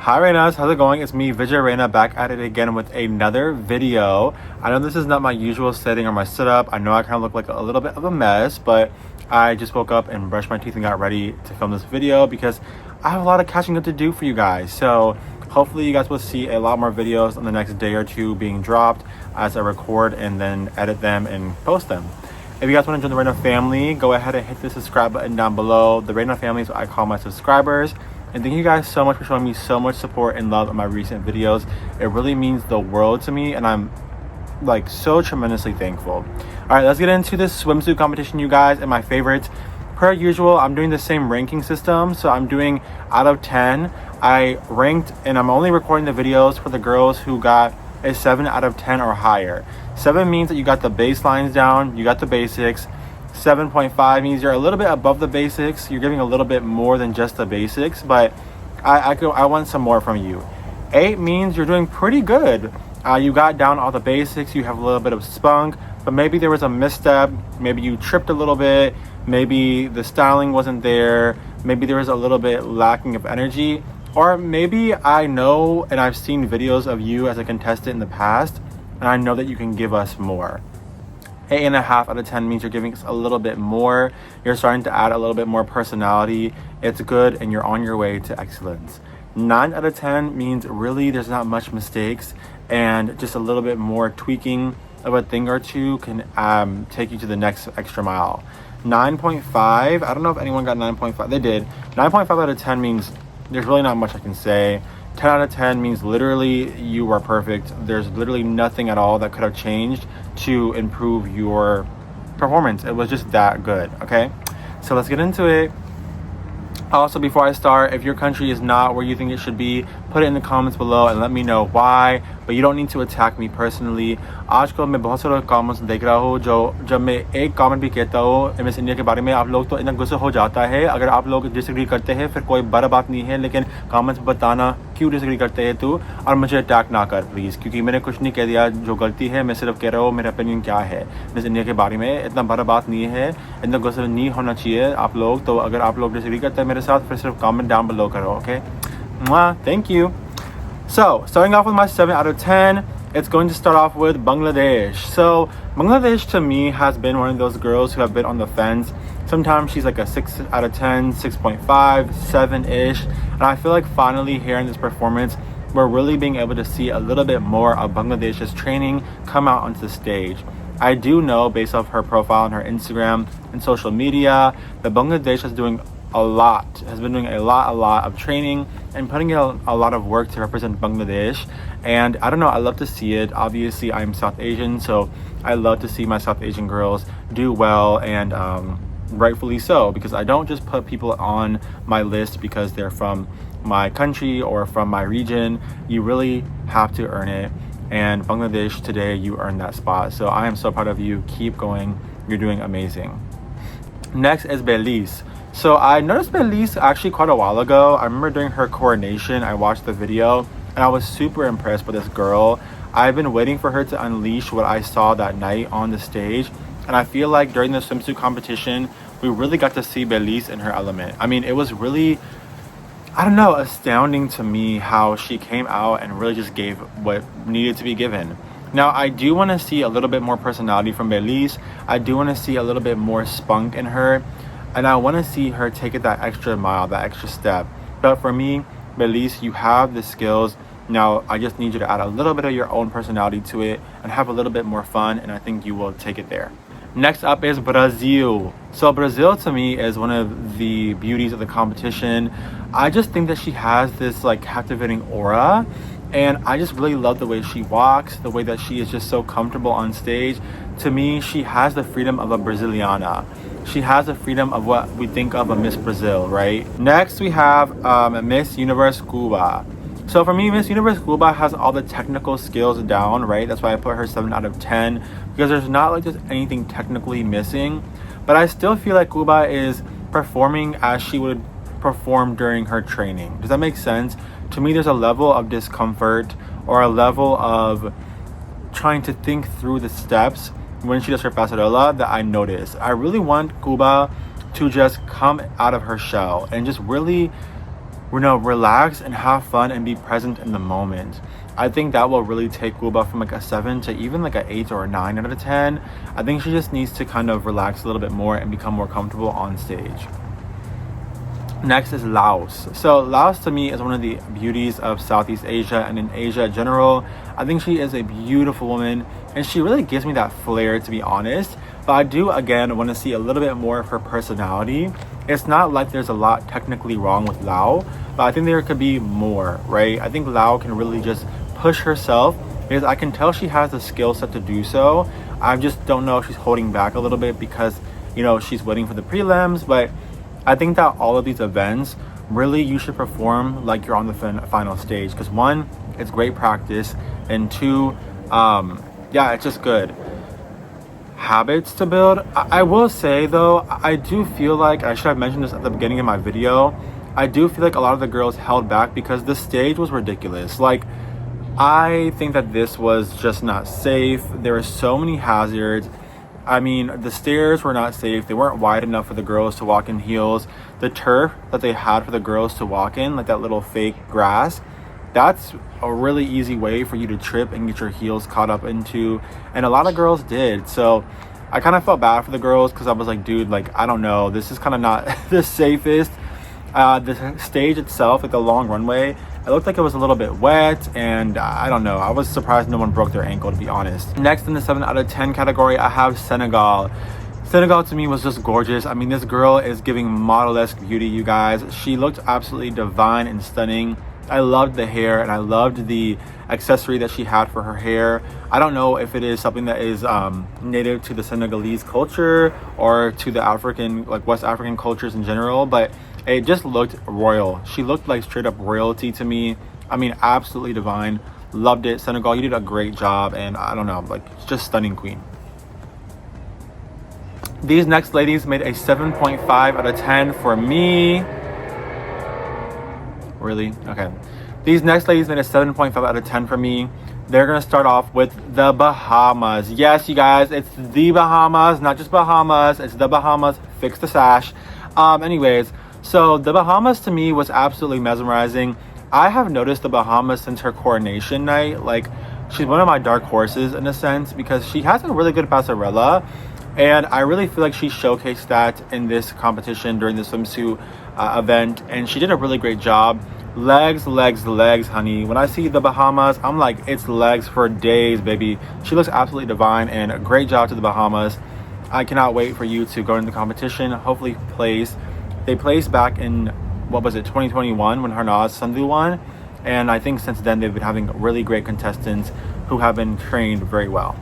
Hi REYNAS, how's it going? It's me, Vijay Reyna, back at it again with another video. I know this is not my usual setting or my setup. I know I kind of look like a little bit of a mess, but I just woke up and brushed my teeth and got ready to film this video because I have a lot of catching up to do for you guys. So hopefully you guys will see a lot more videos in the next day or two being dropped as I record and then edit them and post them. If you guys want to join the Reyna family, go ahead and hit the subscribe button down below. The Reyna family is what I call my subscribers. And thank you guys so much for showing me so much support and love in my recent videos. It really means the world to me and I'm like so tremendously thankful. All right, let's get into this swimsuit competition, you guys, and my favorites. Per usual, I'm doing the same ranking system. So I'm doing out of 10. I ranked and I'm only recording the videos for the girls who got a 7 out of 10 or higher. 7 means that you got the baselines down, you got the basics. 7.5 means you're a little bit above the basics. You're giving a little bit more than just the basics, but I want some more from you. 8 means you're doing pretty good. You got down all the basics. You have a little bit of spunk, but maybe there was a misstep. Maybe you tripped a little bit. Maybe the styling wasn't there. Maybe there was a little bit lacking of energy. Or maybe I know and I've seen videos of you as a contestant in the past, and I know that you can give us more. 8.5 out of 10 means you're giving us a little bit more. You're starting to add a little bit more personality. It's good and you're on your way to excellence. 9 out of 10 means really there's not much mistakes and just a little bit more tweaking of a thing or two can take you to the next extra mile. 9.5, I don't know if anyone got 9.5. They did. 9.5 out of 10 means there's really not much I can say. 10 out of 10 means literally you are perfect. There's literally nothing at all that could have changed to improve your performance. It was just that good, okay? So let's get into it. Also, before I start, if your country is not where you think it should be, put it in the comments below and let me know why. But you don't need to attack me personally. आजकल मैं बहुत सारे comments देख रहा हूँ जो जब मैं एक comment भी कहता हूँ मिस इंडिया के बारे में, आप लोग तो इतना गुस्सा हो जाता है. अगर आप लोग डिसएग्री करते हैं फिर कोई बड़ा बात नहीं है, लेकिन comments बताना क्यों डिसएग्री करते हैं तू, और मुझे अटैक ना कर प्लीज़, क्योंकि मैंने कुछ नहीं कह दिया जो गलती है. मैं सिर्फ कह रहा हूँ मेरा ओपिनियन क्या है मिस इंडिया के बारे में. इतना बड़ा बात नहीं है, इतना गुस्सा नहीं होना चाहिए आप लोग. तो अगर आप लोग डिसएग्री करते हैं मेरे साथ फिर सिर्फ comment down below करो, okay? Thank you. So, starting off with my 7 out of 10, it's going to start off with Bangladesh. So, Bangladesh to me has been one of those girls who have been on the fence. Sometimes she's like a 6 out of 10, 6.5, 7-ish. And I feel like finally here in this performance, we're really being able to see a little bit more of Bangladesh's training come out onto the stage. I do know based off her profile on her Instagram and social media that Bangladesh is doing has been doing a lot of training and putting in a lot of work to represent Bangladesh. And I don't know, I love to see it. Obviously I'm South Asian, so I love to see my South Asian girls do well, and rightfully so, because I don't just put people on my list because they're from my country or from my region. You really have to earn it, and Bangladesh today, you earned that spot. So I am so proud of you. Keep going, you're doing amazing. Next is Belize. So I noticed Belize actually quite a while ago. I remember during her coronation, I watched the video and I was super impressed with this girl. I've been waiting for her to unleash what I saw that night on the stage. And I feel like during the swimsuit competition, we really got to see Belize in her element. I mean, it was really, I don't know, astounding to me how she came out and really just gave what needed to be given. Now, I do want to see a little bit more personality from Belize. I do want to see a little bit more spunk in her. And I want to see her take it that extra mile, that extra step. But for me, Belize, you have the skills. Now, I just need you to add a little bit of your own personality to it and have a little bit more fun, and I think you will take it there. Next up is Brazil. So Brazil to me is one of the beauties of the competition. I just think that she has this like captivating aura, and I just really love the way she walks, the way that she is just so comfortable on stage. To me, she has the freedom of a Braziliana. She has the freedom of what we think of a Miss Brazil, right? Next, we have Miss Universe Cuba. So for me, Miss Universe Cuba has all the technical skills down, right? That's why I put her 7 out of 10, because there's not like just anything technically missing. But I still feel like Cuba is performing as she would perform during her training. Does that make sense? To me, there's a level of discomfort or a level of trying to think through the steps when she does her pasarela that I notice. I really want Cuba to just come out of her shell and just really relax and have fun and be present in the moment. I think that will really take Guba from like a 7 to even like an 8 or a 9 out of 10. I think she just needs to kind of relax a little bit more and become more comfortable on stage. Next is Laos. So Laos to me is one of the beauties of Southeast Asia and in Asia in general. I think she is a beautiful woman and she really gives me that flair, to be honest. But I do again want to see a little bit more of her personality. It's not like there's a lot technically wrong with Lao, but I think there could be more, right? I think Lao can really just push herself because I can tell she has the skill set to do so. I just don't know if she's holding back a little bit because, you know, she's waiting for the prelims. But I think that all of these events, really you should perform like you're on the final stage, because one, it's great practice, and two, yeah, it's just good habits to build. I will say though, I do feel like, I should have mentioned this at the beginning of my video, I do feel like a lot of the girls held back because the stage was ridiculous. Like, I think that this was just not safe. There were so many hazards. I mean, the stairs were not safe. They weren't wide enough for the girls to walk in heels. The turf that they had for the girls to walk in, like that little fake grass, that's a really easy way for you to trip and get your heels caught up into, and a lot of girls did. So I kind of felt bad for the girls because I was like, dude, like, I don't know, this is kind of not the safest. The stage itself, like the long runway, it looked like it was a little bit wet, and I don't know, I was surprised no one broke their ankle, to be honest. Next in the 7 out of 10 category, I have Senegal. Senegal to me was just gorgeous. I mean, this girl is giving model-esque beauty, you guys. She looked absolutely divine and stunning. I loved the hair and I loved the accessory that she had for her hair. I don't know if it is something that is native to the Senegalese culture or to the African, like West African cultures in general, but it just looked royal. She looked like straight up royalty to me. I mean, absolutely divine. Loved it. Senegal, you did a great job, and I don't know, like, just stunning queen. These next ladies made a 7.5 out of 10 for me. Really? Okay. These next ladies made a 7.5 out of 10 for me. They're going to start off with the Bahamas. Yes, you guys, it's the Bahamas, not just Bahamas. It's the Bahamas. Fix the sash. Anyways, so the Bahamas to me was absolutely mesmerizing. I have noticed the Bahamas since her coronation night. Like, she's one of my dark horses in a sense because she has a really good passerella. And I really feel like she showcased that in this competition during the swimsuit event. And she did a really great job. Legs, legs, legs, honey. When I see the Bahamas, I'm like, it's legs for days, baby. She looks absolutely divine, and a great job to the Bahamas. I cannot wait for you to go into the competition. Hopefully place. They placed back in, what was it, 2021 when REYNAS Sandhu won. And I think since then they've been having really great contestants who have been trained very well.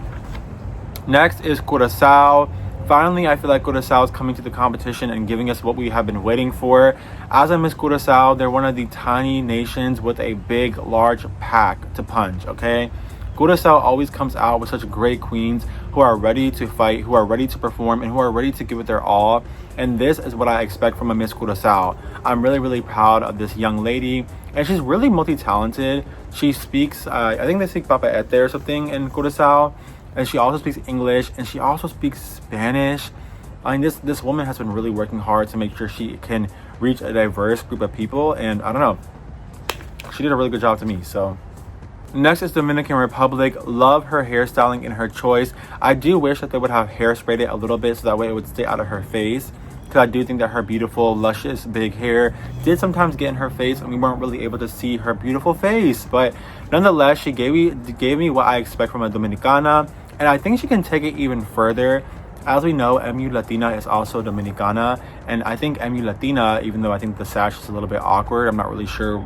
Next is Curaçao. Finally, I feel like Curaçao is coming to the competition and giving us what we have been waiting for. As I miss Curaçao, they're one of the tiny nations with a big, large pack to punch, okay? Curaçao always comes out with such great queens who are ready to fight, who are ready to perform, and who are ready to give it their all. And this is what I expect from a Miss Curaçao. I'm really, really proud of this young lady. And she's really multi-talented. She speaks, I think they speak Papaete or something in Curaçao. And she also speaks English, and she also speaks Spanish. I mean, this woman has been really working hard to make sure she can reach a diverse group of people, and I don't know, she did a really good job to me. So next is Dominican Republic. Love her hairstyling and her choice. I do wish that they would have hair sprayed it a little bit so that way it would stay out of her face, because I do think that her beautiful, luscious, big hair did sometimes get in her face and we weren't really able to see her beautiful face. But nonetheless, she gave me what I expect from a Dominicana. And I think she can take it even further. As we know, MU Latina is also Dominicana. And I think MU Latina, even though I think the sash is a little bit awkward, I'm not really sure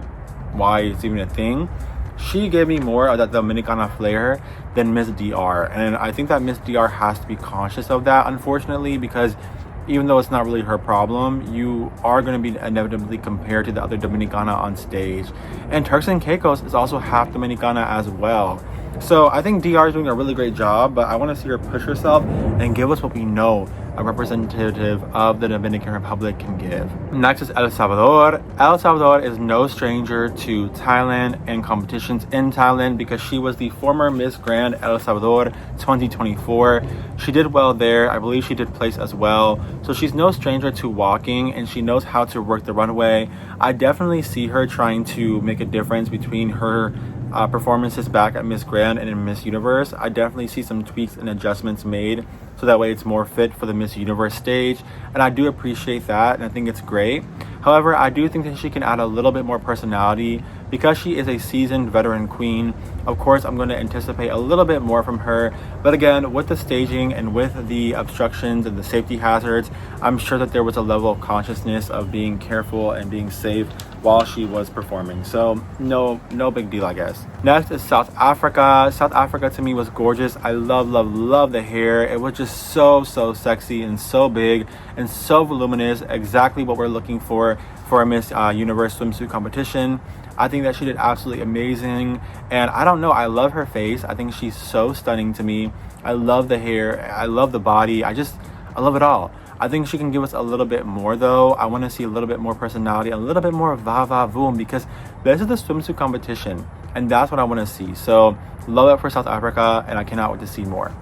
why it's even a thing. She gave me more of that Dominicana flair than Miss DR. And I think that Miss DR has to be conscious of that, unfortunately, because even though it's not really her problem, you are going to be inevitably compared to the other Dominicana on stage. And Turks and Caicos is also half Dominicana as well. So I think DR is doing a really great job, but I want to see her push herself and give us what we know a representative of the Dominican Republic can give. Next is El Salvador. El Salvador is no stranger to Thailand and competitions in Thailand because she was the former Miss Grand El Salvador 2024. She did well there. I believe she did place as well. So she's no stranger to walking and she knows how to work the runway. I definitely see her trying to make a difference between her performances back at Miss Grand and in Miss Universe. I definitely see some tweaks and adjustments made so that way it's more fit for the Miss Universe stage, and I do appreciate that and I think it's great. However, I do think that she can add a little bit more personality because she is a seasoned veteran queen. Of course, I'm going to anticipate a little bit more from her, but again, with the staging and with the obstructions and the safety hazards, I'm sure that there was a level of consciousness of being careful and being safe while she was performing. So no big deal, I guess. Next is South Africa. South Africa to me was gorgeous. I love the hair. It was just so sexy and so big and so voluminous, exactly what we're looking for a Miss Universe swimsuit competition. I think that she did absolutely amazing, and I don't know, I love her face. I think she's so stunning to me. I love the hair, I love the body, I love it all. I think she can give us a little bit more though. I want to see a little bit more personality, a little bit more va-va-voom, because this is the swimsuit competition and that's what I want to see. So love it for South Africa and I cannot wait to see more.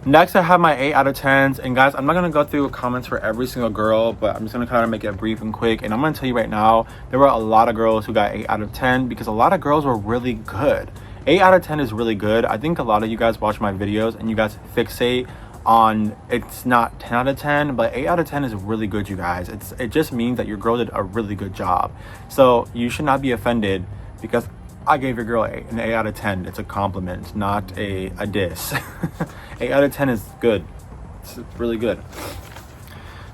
Next, I have my 8 out of 10s, and guys, I'm not going to go through comments for every single girl, but I'm just going to kind of make it brief and quick. And I'm going to tell you right now, there were a lot of girls who got 8 out of 10 because a lot of girls were really good. 8 out of 10 is really good. I think a lot of you guys watch my videos and you guys fixate on it's not 10 out of 10, but 8 out of 10 is really good, you guys. It just means that your girl did a really good job. So you should not be offended because I gave your girl an 8 out of 10. It's a compliment, not a diss. 8 out of 10 is good. It's really good.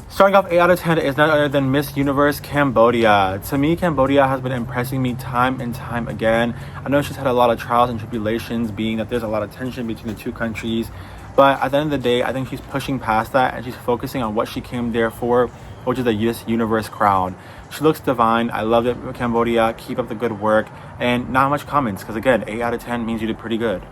Starting off 8 out of 10 is none other than Miss Universe Cambodia. To me, Cambodia has been impressing me time and time again. I know she's had a lot of trials and tribulations, being that there's a lot of tension between the two countries. But at the end of the day, I think she's pushing past that and she's focusing on what she came there for, which is the Miss Universe crown. She looks divine. I love it, Cambodia. Keep up the good work. And not much comments because, again, 8 out of 10 means you did pretty good.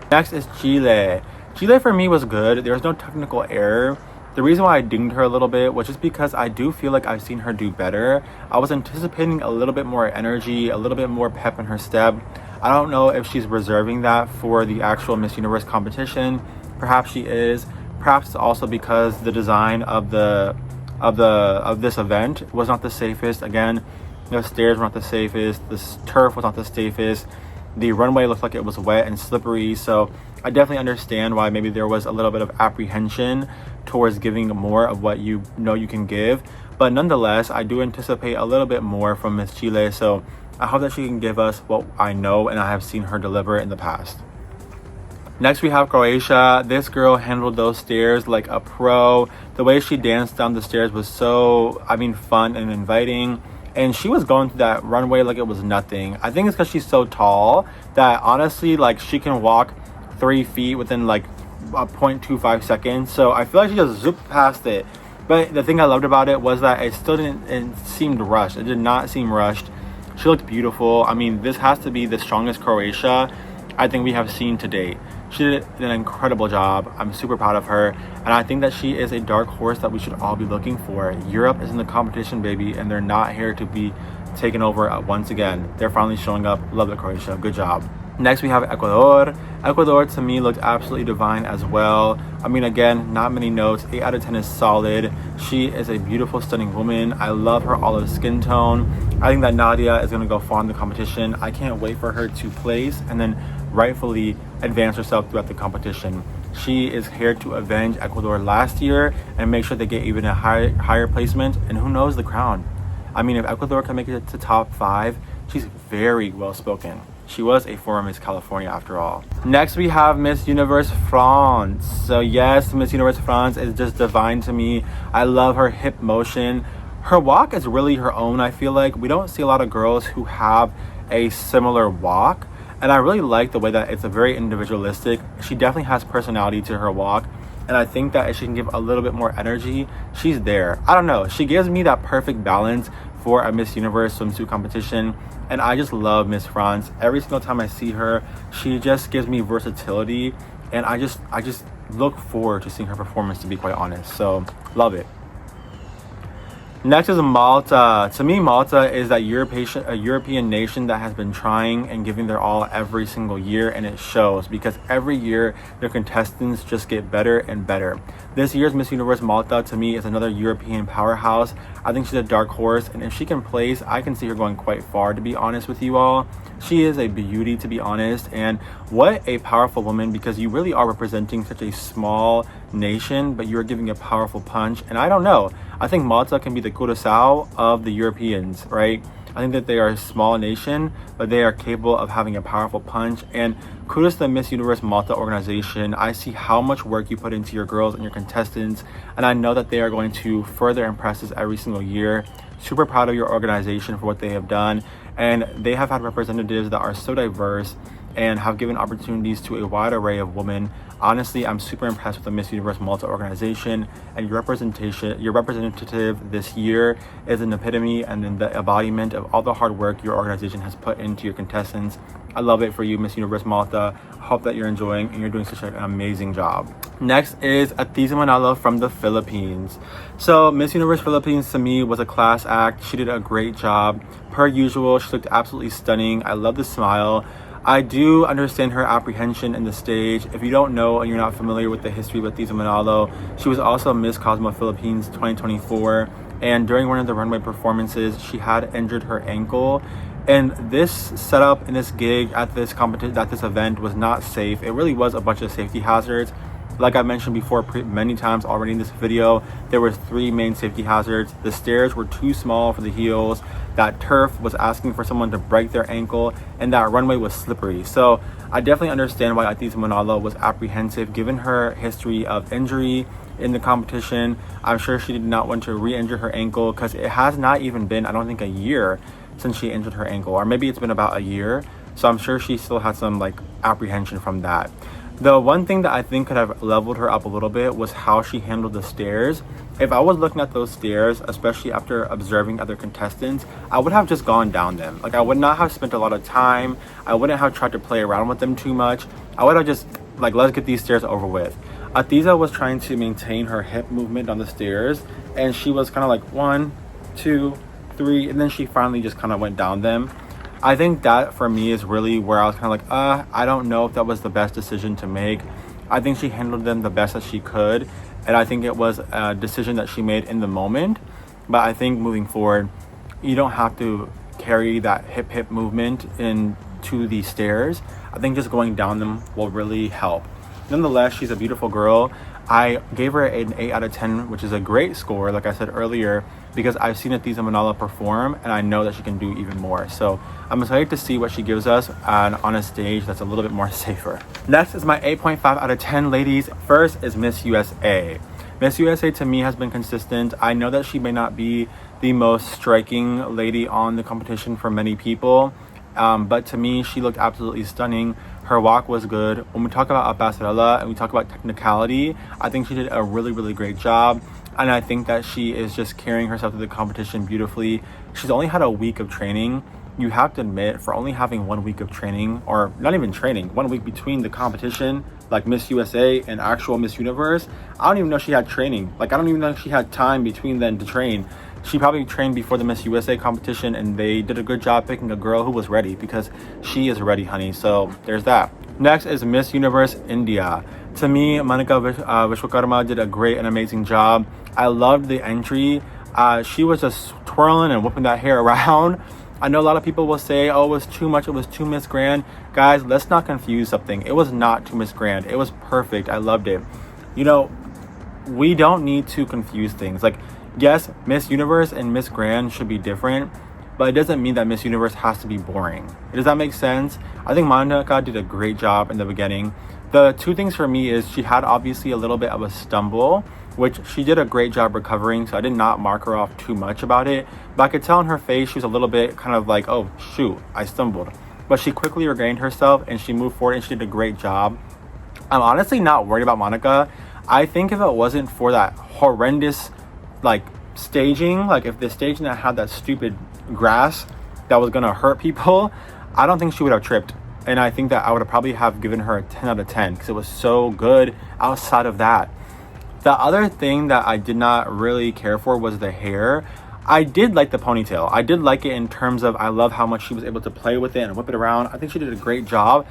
Next is Chile. Chile for me was good. There was no technical error. The reason why I dinged her a little bit was just because I do feel like I've seen her do better. I was anticipating a little bit more energy, a little bit more pep in her step. I don't know if she's reserving that for the actual Miss Universe competition. Perhaps she is. Perhaps it's also because the design of this event was not the safest. Again, the stairs were not the safest. The turf was not the safest. The runway looked like it was wet and slippery. So I definitely understand why maybe there was a little bit of apprehension towards giving more of what you know you can give. But nonetheless, I do anticipate a little bit more from Miss Chile. So I hope that she can give us what I know and I have seen her deliver in the past. Next, we have Croatia. This girl handled those stairs like a pro. The way she danced down the stairs was so, fun and inviting. And she was going through that runway like it was nothing. I think it's because she's so tall that honestly, like, she can walk 3 feet within like a 0.25 seconds. So I feel like she just zooped past it. But the thing I loved about it was that it seemed rushed. It did not seem rushed. She looked beautiful. This has to be the strongest Croatia I think we have seen to date. She did an incredible job. I'm super proud of her. And I think that she is a dark horse that we should all be looking for. Europe is in the competition, baby, and they're not here to be taken over once again. They're finally showing up. Love it, Croatia. Good job. Next, we have Ecuador. Ecuador, to me, looked absolutely divine as well. Again, not many notes. 8 out of 10 is solid. She is a beautiful, stunning woman. I love her olive skin tone. I think that Nadia is going to go far in the competition. I can't wait for her to place and then rightfully advance herself throughout the competition. She is here to avenge Ecuador last year and make sure they get even a higher placement, and who knows, the crown. If Ecuador can make it to top 5, she's very well spoken. She was a former Miss California after all. Next, we have Miss Universe France. So yes, Miss Universe France is just divine to me. I love her hip motion. Her walk is really her own. I feel like we don't see a lot of girls who have a similar walk. And I really like the way that it's a very individualistic. She definitely has personality to her walk. And I think that if she can give a little bit more energy, she's there. I don't know. She gives me that perfect balance for a Miss Universe swimsuit competition. and I just love Miss France. Every single time I see her, she just gives me versatility, and I just look forward to seeing her performance, to be quite honest. So love it. Next is Malta. To me, Malta is that a European nation that has been trying and giving their all every single year, and it shows because every year their contestants just get better and better. This year's Miss Universe Malta, to me, is another European powerhouse. I think she's a dark horse, and if she can place, I can see her going quite far, to be honest with you all. She is a beauty, to be honest, and what a powerful woman, because you really are representing such a small nation, but you're giving a powerful punch. And I don't know, I think Malta can be the Curaçao of the Europeans, right? I think that they are a small nation, but they are capable of having a powerful punch. And kudos to the Miss Universe Malta organization. I see how much work you put into your girls and your contestants, and I know that they are going to further impress us every single year. Super proud of your organization for what they have done, and they have had representatives that are so diverse and have given opportunities to a wide array of women. Honestly, I'm super impressed with the Miss Universe Malta organization, and your representative this year is an epitome and then the embodiment of all the hard work your organization has put into your contestants. I love it for you, Miss Universe Malta. Hope that you're enjoying and you're doing such an amazing job. Next is Atiza Manalo from the Philippines. So Miss Universe Philippines, to me, was a class act. She did a great job. Per usual, she looked absolutely stunning. I love the smile. I do understand her apprehension in the stage. If you don't know and you're not familiar with the history of Atiza Manalo, she was also Miss Cosmo Philippines 2024. And during one of the runway performances, she had injured her ankle. And this setup and this gig at this event was not safe. It really was a bunch of safety hazards. Like I mentioned before many times already in this video, there were 3 main safety hazards. The stairs were too small for the heels, that turf was asking for someone to break their ankle, and that runway was slippery. So I definitely understand why Atiza Manalo was apprehensive given her history of injury in the competition. I'm sure she did not want to re-injure her ankle, because it has not even been, I don't think, a year since she injured her ankle, or maybe it's been about a year. So I'm sure she still had some apprehension from that. The one thing that I think could have leveled her up a little bit was how she handled the stairs. If I was looking at those stairs, especially after observing other contestants, I would have just gone down them. I would not have spent a lot of time. I wouldn't have tried to play around with them too much. I would have just let's get these stairs over with. Atiza was trying to maintain her hip movement on the stairs, and she was kind of 1, 2, 3, and then she finally just kind of went down them. I think that for me is really where I was kind of I don't know if that was the best decision to make. I think she handled them the best that she could, and I think it was a decision that she made in the moment. But I think moving forward, you don't have to carry that hip movement into the stairs. I think just going down them will really help. Nonetheless, she's a beautiful girl. I gave her an 8 out of 10, which is a great score, like I said earlier, because I've seen Atiza Manalo perform, and I know that she can do even more. So I'm excited to see what she gives us on a stage that's a little bit more safer. Next is my 8.5 out of 10, ladies. First is Miss USA. Miss USA to me has been consistent. I know that she may not be the most striking lady on the competition for many people, but to me, she looked absolutely stunning. Her walk was good. When we talk about pasarela and we talk about technicality, I think she did a really, really great job. And I think that she is just carrying herself through the competition beautifully. She's only had a week of training. You have to admit, for only having 1 week of training, or not even training, 1 week between the competition, like Miss USA and actual Miss Universe, I don't even know she had training. I don't even know she had time between then to train. She probably trained before the Miss USA competition, and they did a good job picking a girl who was ready, because she is ready, honey. So there's that. Next is Miss Universe India. To me, Monica Vishwakarma did a great and amazing job. I loved the entry. She was just twirling and whipping that hair around. I know a lot of people will say, oh, it was too much, it was too Miss Grand. Guys, let's not confuse something. It was not too Miss Grand. It was perfect. I loved it. We don't need to confuse things. Yes, Miss Universe and Miss Grand should be different, but it doesn't mean that Miss Universe has to be boring. Does that make sense? I think Monica did a great job in the beginning. The two things for me is she had obviously a little bit of a stumble, which she did a great job recovering, so I did not mark her off too much about it. But I could tell in her face she was a little bit kind of oh, shoot, I stumbled. But she quickly regained herself and she moved forward and she did a great job. I'm honestly not worried about Monica. I think if it wasn't for that horrendous staging, if the staging that had that stupid grass, that was gonna hurt people, I don't think she would have tripped. And I think that I would have probably have given her a 10 out of 10 because it was so good outside of that. The other thing that I did not really care for was the hair. I did like the ponytail. I did like it in terms of I love how much she was able to play with it and whip it around. I think she did a great job,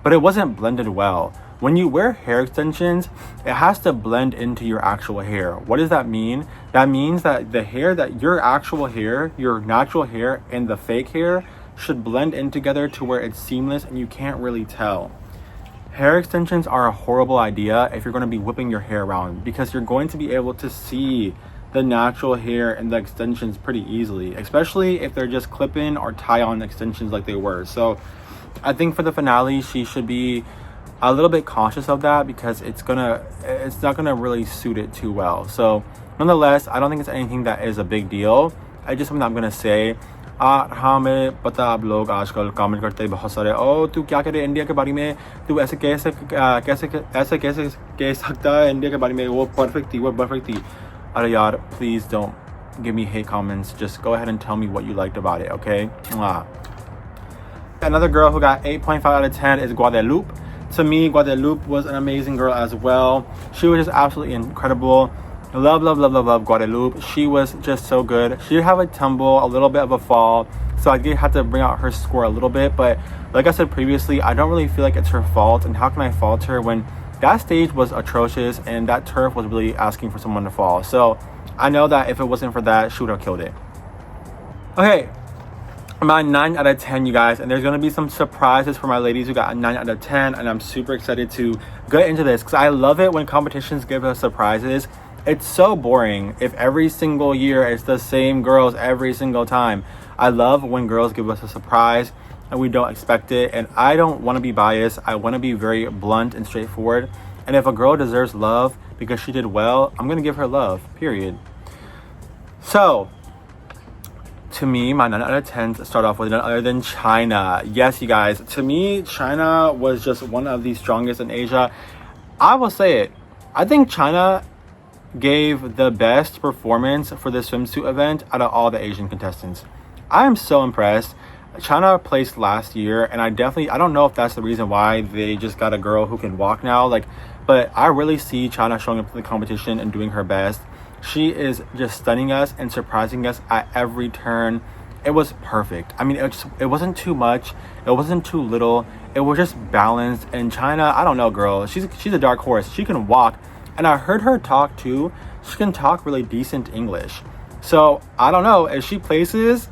but it wasn't blended well. When you wear hair extensions, it has to blend into your actual hair. What does that mean? That means that the hair, that your actual hair, your natural hair and the fake hair should blend in together to where it's seamless and you can't really tell. Hair extensions are a horrible idea if you're going to be whipping your hair around, because you're going to be able to see the natural hair and the extensions pretty easily, especially if they're just clip-in or tie-on extensions like they were. So I think for the finale, she should be a little bit cautious of that because it's not gonna really suit it too well. So nonetheless, I don't think it's anything that is a big deal. I just something I'm gonna say. हाँ मैं पता आप लोग आजकल comment करते हैं बहुत सारे, ओ तू क्या करे इंडिया के बारे में, तू ऐसे कैसे कह सकता है इंडिया के बारे में, वो परफेक्ट थी. Alright, y'all, please don't give me hate comments. Just go ahead and tell me what you liked about it, okay? Mwah. Another girl who got 8.5 out of 10 is Guadalupe. To me, Guadalupe was an amazing girl as well. She was just absolutely incredible. Love Guadalupe. She was just so good. She did have a tumble, a little bit of a fall, so I did have to bring out her score a little bit. But like I said previously, I don't really feel like it's her fault. And how can I fault her when that stage was atrocious and that turf was really asking for someone to fall? So I know that if it wasn't for that, she would have killed it. Okay, my 9 out of 10, you guys, and there's going to be some surprises for my ladies who got a 9 out of 10, and I'm super excited to get into this because I love it when competitions give us surprises. It's so boring if every single year it's the same girls every single time. I love when girls give us a surprise and we don't expect it, and I don't want to be biased. I want to be very blunt and straightforward, and if a girl deserves love because she did well, I'm going to give her love, period. So to me, my 9 out of 10 start off with none other than China. Yes, you guys, to me, China was just one of the strongest in Asia. I will say it. I think China gave the best performance for the swimsuit event out of all the Asian contestants. I am so impressed. China placed last year, and I don't know if that's the reason why they just got a girl who can walk now, but I really see China showing up to the competition and doing her best. She is just stunning us and surprising us at every turn. It was perfect. I mean, it wasn't too much, it wasn't too little, it was just balanced. And China, I don't know, girl, she's a dark horse. She can walk, and I heard her talk too. She can talk really decent English. So I don't know if she places.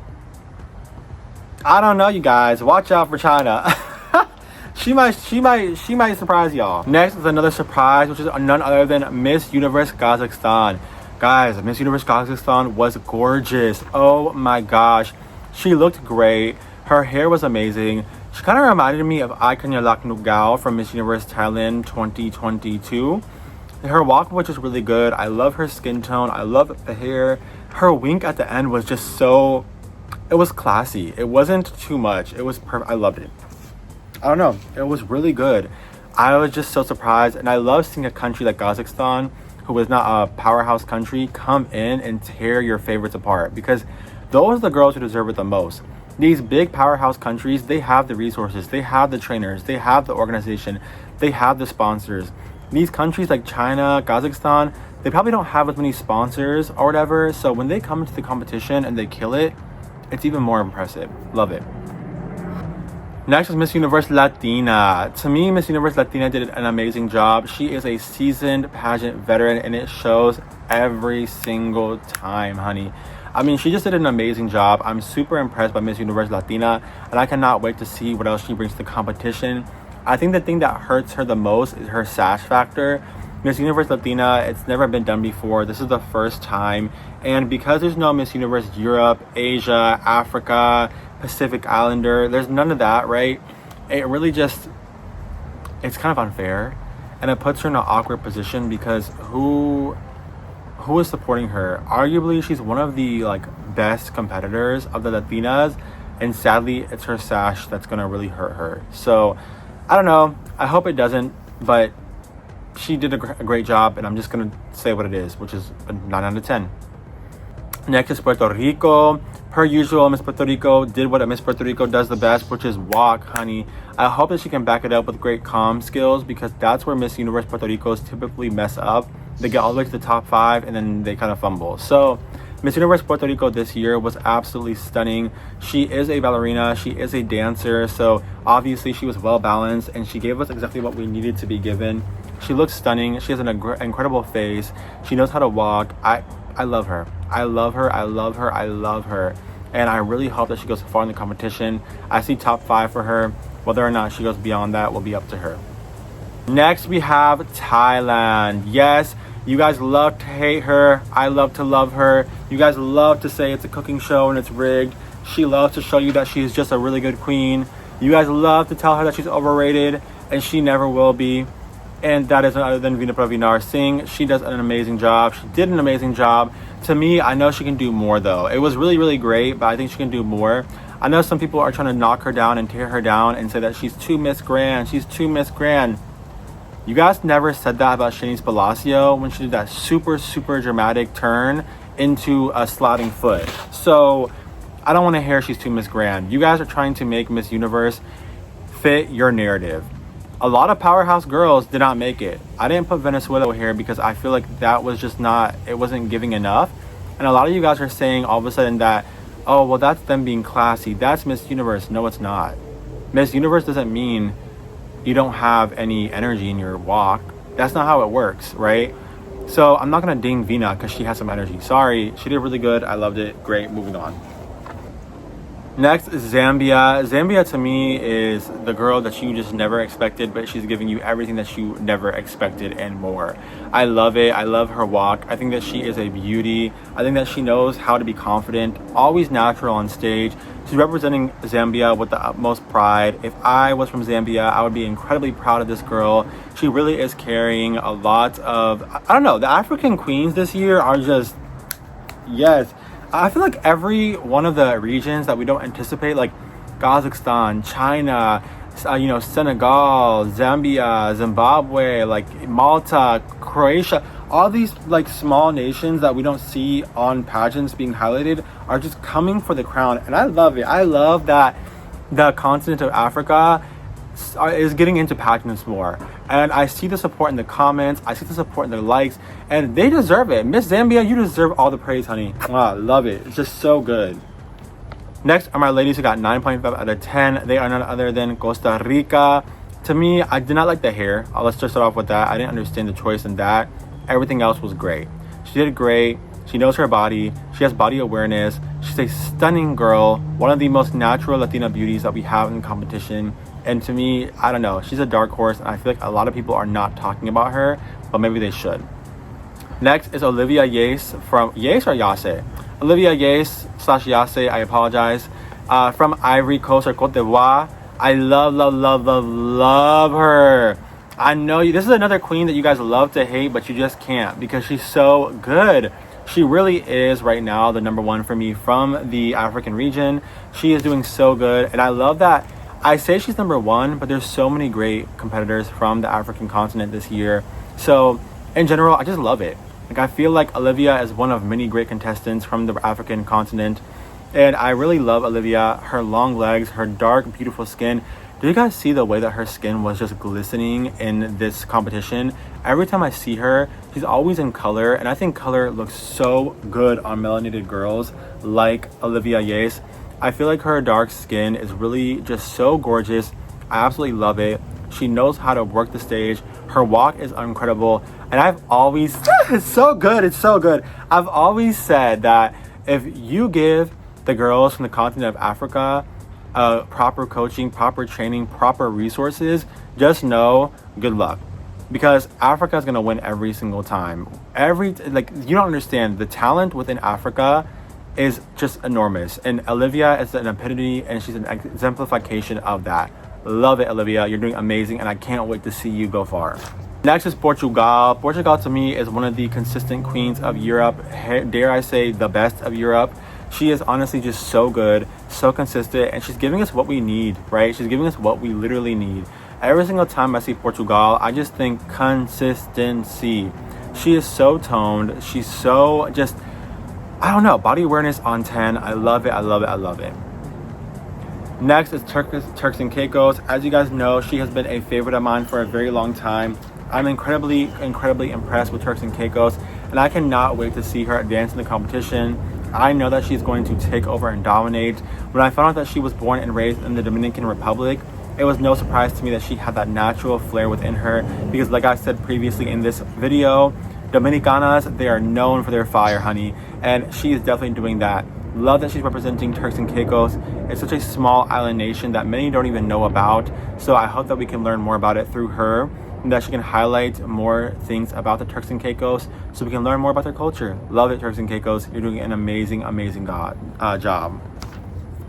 I don't know, you guys. Watch out for China. she might surprise y'all. Next is another surprise, which is none other than Miss Universe Kazakhstan. Guys, Miss Universe Kazakhstan was gorgeous. Oh my gosh, she looked great. Her hair was amazing. She kind of reminded me of Aikanyalak Nugao from Miss Universe Thailand 2022. Her walk was just really good. I love her skin tone. I love the hair. Her wink at the end was just so, it was classy. It wasn't too much. It was perfect. I loved it. I don't know. It was really good. I was just so surprised. And I love seeing a country like Kazakhstan, who is not a powerhouse country, come in and tear your favorites apart, because those are the girls who deserve it the most. These big powerhouse countries, they have the resources, they have the trainers, they have the organization, they have the sponsors. These countries like China, Kazakhstan, they probably don't have as many sponsors or whatever. So when they come into the competition and they kill it, it's even more impressive. Love it. Next is Miss Universe Latina. To me, Miss Universe Latina did an amazing job. She is a seasoned pageant veteran, and it shows every single time, honey. I mean, she just did an amazing job. I'm super impressed by Miss Universe Latina, and I cannot wait to see what else she brings to the competition. I think the thing that hurts her the most is her sash factor. Miss Universe Latina, it's never been done before. This is the first time. And because there's no Miss Universe Europe, Asia, Africa, Pacific Islander, there's none of that, right? It really just, it's kind of unfair. And it puts her in an awkward position because who is supporting her? Arguably, she's one of the best competitors of the Latinas. And sadly, it's her sash that's going to really hurt her. So, I don't know. I hope it doesn't. But she did a great job, and I'm just gonna say what it is, which is a 9 out of 10. Next is Puerto Rico. Per usual, Miss Puerto Rico did what a Miss Puerto Rico does the best, which is walk, honey. I hope that she can back it up with great comm skills, because that's where Miss Universe Puerto Ricos typically mess up. They get all the way to the top 5 and then they kind of fumble. So Miss Universe Puerto Rico this year was absolutely stunning. She is a ballerina, she is a dancer, so obviously she was well balanced and she gave us exactly what we needed to be given. She looks stunning. She has an incredible face. She knows how to walk. I love her. I love her. I love her. I love her. And I really hope that she goes far in the competition. I see top 5 for her. Whether or not she goes beyond that will be up to her. Next, we have Thailand. Yes, you guys love to hate her. I love to love her. You guys love to say it's a cooking show and it's rigged. She loves to show you that she's just a really good queen. You guys love to tell her that she's overrated, and she never will be. And that is none other than Veena Pravinar Singh. She does an amazing job. She did an amazing job. To me, I know she can do more though. It was really, really great, but I think she can do more. I know some people are trying to knock her down and tear her down and say that she's too Miss Grand. She's too Miss Grand. You guys never said that about Shanice Palacio when she did that super, super dramatic turn into a sliding foot. So I don't want to hear she's too Miss Grand. You guys are trying to make Miss Universe fit your narrative. A lot of powerhouse girls did not make it. I didn't put Venezuela here because I feel like that was just not, it wasn't giving enough. And a lot of you guys are saying all of a sudden that, oh, well, that's them being classy. That's Miss Universe. No, it's not. Miss Universe doesn't mean you don't have any energy in your walk. That's not how it works, right? So I'm not going to ding Veena because she has some energy. Sorry, she did really good. I loved it. Great. Moving on. Next is Zambia. Zambia to me is the girl that you just never expected, but she's giving you everything that you never expected and more. I love it. I love her walk. I think that she is a beauty. I think that she knows how to be confident, always natural on stage. She's representing Zambia with the utmost pride. If I was from Zambia, I would be incredibly proud of this girl. She really is carrying a lot of, I don't know, the African queens this year are just, yes. I feel like every one of the regions that we don't anticipate, like Kazakhstan, China, Senegal, Zambia, Zimbabwe, like Malta, Croatia, all these like small nations that we don't see on pageants being highlighted are just coming for the crown. And I love it. I love that the continent of Africa is getting into pageants more. And I see the support in the comments. I see the support in the likes. And they deserve it. Miss Zambia, you deserve all the praise, honey. Wow, love it. It's just so good. Next are my ladies who got 9.5 out of 10. They are none other than Costa Rica. To me, I did not like the hair. Let's just start off with that. I didn't understand the choice in that. Everything else was great. She did great. She knows her body. She has body awareness. She's a stunning girl. One of the most natural Latina beauties that we have in competition. And to me, I don't know, she's a dark horse, and I feel like a lot of people are not talking about her, but maybe they should. Next is Olivia Yace from Yace or Yase? Olivia Yace / Yase, I apologize. From Ivory Coast or Cote d'Ivoire. I love her. I know this is another queen that you guys love to hate, but you just can't because she's so good. She really is right now the #1 for me from the African region. She is doing so good, and I love that. I say she's #1, but there's so many great competitors from the African continent this year. So in general, I just love it. Like, I feel like Olivia is one of many great contestants from the African continent. And I really love Olivia, her long legs, her dark, beautiful skin. Do you guys see the way that her skin was just glistening in this competition? Every time I see her, she's always in color. And I think color looks so good on melanated girls like Olivia Yace. I feel like her dark skin is really just so gorgeous. I absolutely love it. She knows how to work the stage. Her walk is incredible. And I've always, it's so good. It's so good. I've always said that if you give the girls from the continent of Africa proper coaching, proper training, proper resources, just know, good luck. Because Africa is going to win every single time. You don't understand the talent within Africa is just enormous, and Olivia is an epitome, and she's an exemplification of that. Love it, Olivia. You're doing amazing, and I can't wait to see you go far. Next is Portugal. Portugal to me is one of the consistent queens of Europe. Dare I say the best of Europe. She is honestly just so good, so consistent, and she's giving us what we need, right? She's giving us what we literally need. Every single time I see Portugal, I just think consistency. She is so toned. She's so just I don't know, body awareness on 10. I love it, I love it, I love it. Next is Turks and Caicos. As you guys know, she has been a favorite of mine for a very long time. I'm incredibly impressed with Turks and Caicos, and I cannot wait to see her advance in the competition. I know that she's going to take over and dominate. When I found out that she was born and raised in the Dominican Republic, it was no surprise to me that she had that natural flair within her, because like I said previously in this video, Dominicanas, they are known for their fire, honey, and she is definitely doing that. Love that she's representing Turks and Caicos. It's such a small island nation that many don't even know about, so I hope that we can learn more about it through her, and that she can highlight more things about the Turks and Caicos so we can learn more about their culture. Love it, Turks and Caicos. You're doing an amazing job.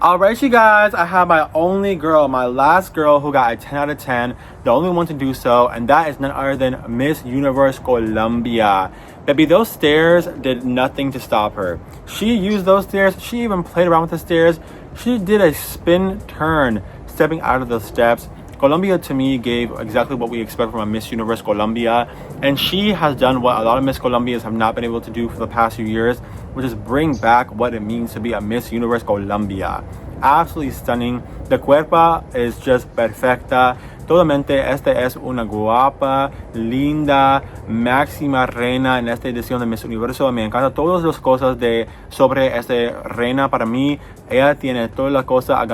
Alright, you guys, I have my only girl, my last girl who got a 10 out of 10, the only one to do so, and that is none other than Miss Universe Colombia. Baby, those stairs did nothing to stop her. She used those stairs, she even played around with the stairs, she did a spin turn stepping out of the steps. Colombia to me gave exactly what we expect from a Miss Universe Colombia, and she has done what a lot of Miss Colombias have not been able to do for the past few years, which is bring back what it means to be a Miss Universe Colombia. Absolutely stunning. The cuerpo is just perfecta. Totalmente, esta es una guapa, linda, máxima reina en esta edición de Miss Universo. Me encanta todas las cosas sobre esta reina. Para mí, ella tiene todas las cosas a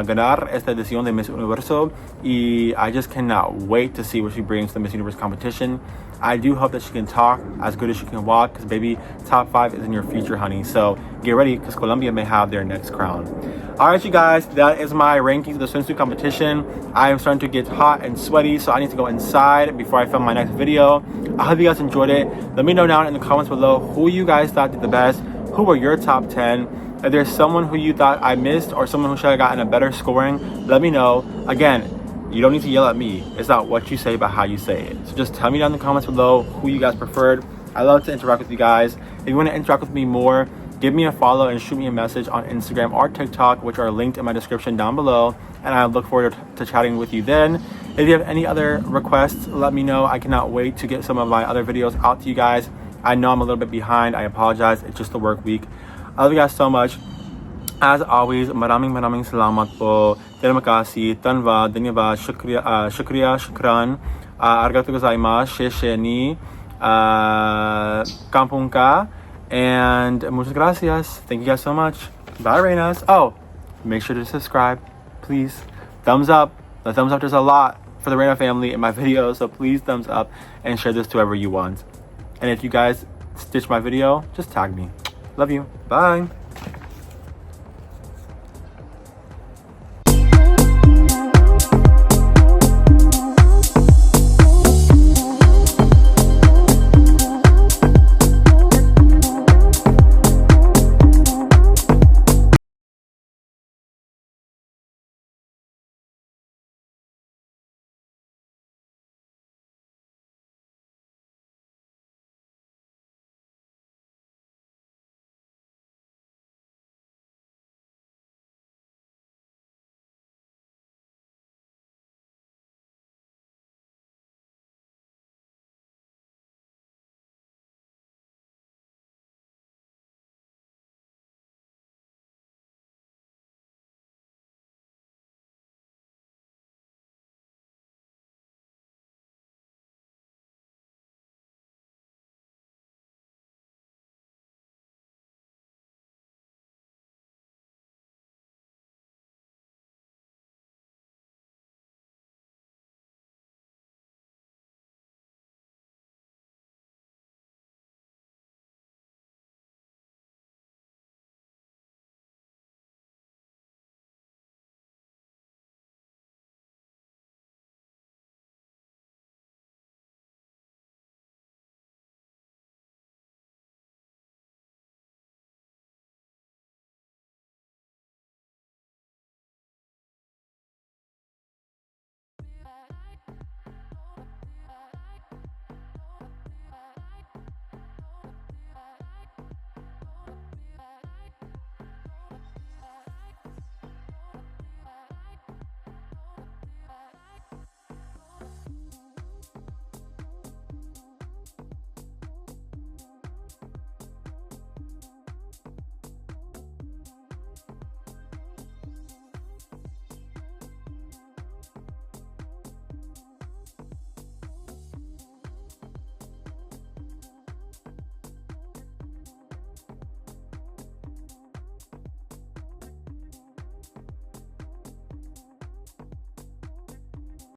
ganar esta edición de Miss Universo. Y I just cannot wait to see what she brings to the Miss Universe competition. I do hope that she can talk as good as she can walk, because baby, top 5 is in your future, honey. So get ready, because Colombia may have their next crown. Alright, you guys, that is my rankings of the swimsuit competition. I am starting to get hot and sweaty, so I need to go inside before I film my next video. I hope you guys enjoyed it. Let me know down in the comments below who you guys thought did the best. Who were your top 10? If there's someone who you thought I missed or someone who should have gotten a better scoring, let me know. Again, you don't need to yell at me. It's not what you say, but how you say it. So just tell me down in the comments below who you guys preferred. I love to interact with you guys. If you want to interact with me more, give me a follow and shoot me a message on Instagram or TikTok, which are linked in my description down below. And I look forward to chatting with you then. If you have any other requests, let me know. I cannot wait to get some of my other videos out to you guys. I know I'm a little bit behind. I apologize. It's just a work week. I love you guys so much. As always, maraming salamat po. Terima kasih, tanwa, dhanyavad, shukran, arigatou gozaimasu, sheshe ni, kampung ka, and muchas gracias. Thank you guys so much. Bye, Reynas. Oh, make sure to subscribe, please. Thumbs up. The thumbs up does a lot for the Reyna family in my videos, so please thumbs up and share this to whoever you want. And if you guys stitch my video, just tag me. Love you. Bye.